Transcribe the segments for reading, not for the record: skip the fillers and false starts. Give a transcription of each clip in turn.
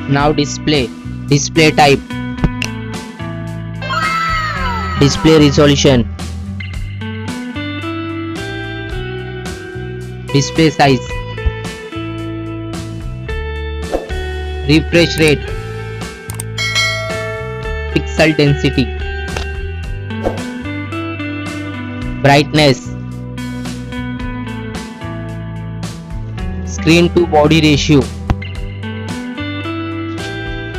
Now display type, display resolution, display size, refresh rate, pixel density, brightness, screen to body ratio,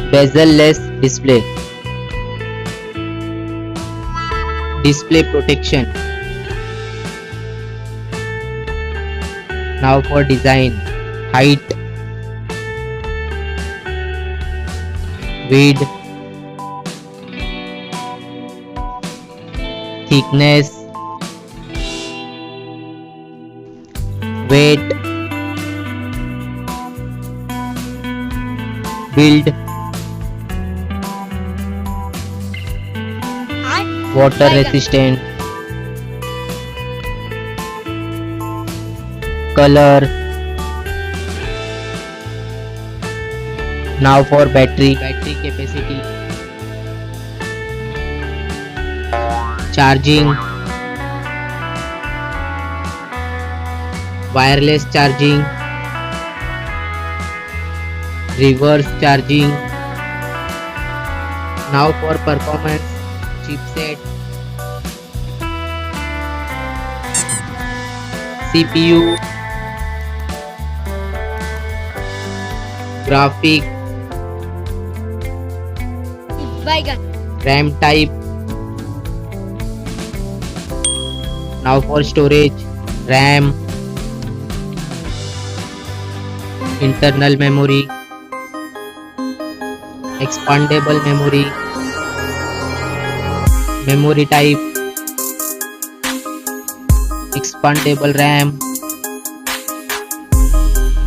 bezel-less display, display protection. Now for design, height, width, thickness, weight, build, water resistant, color. Now for battery capacity, charging, wireless charging, reverse charging. Now for performance, chipset, CPU, graphic, RAM type. Now for storage, RAM, internal memory, expandable memory, memory type, expandable RAM.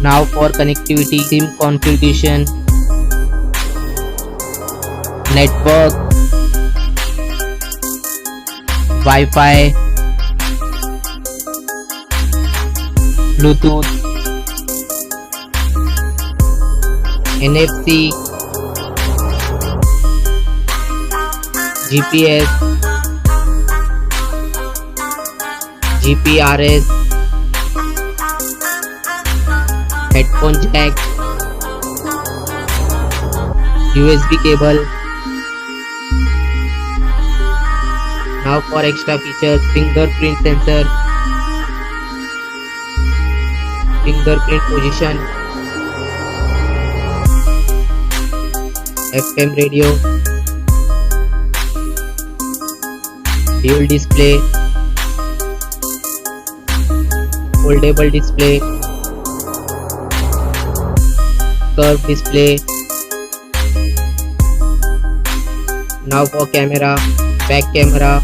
Now for connectivity, SIM configuration, network, Wi-Fi, Bluetooth, NFC, GPS, GPRS, headphone jack, USB cable. Now for extra features, fingerprint sensor, fingerprint position, FM radio, dual display, foldable display, curved display. Now for camera, back camera,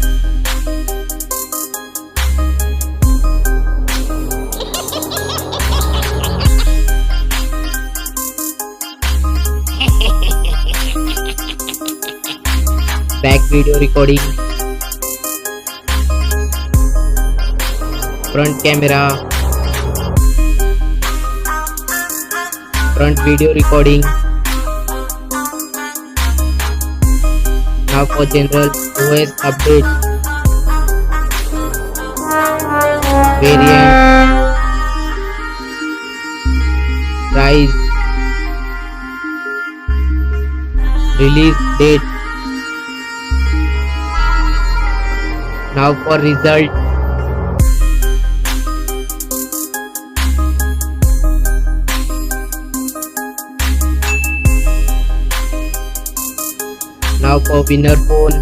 back video recording, front camera, front video recording. Now for general OS update, variant, price, release date. Now for result, now for winner phone,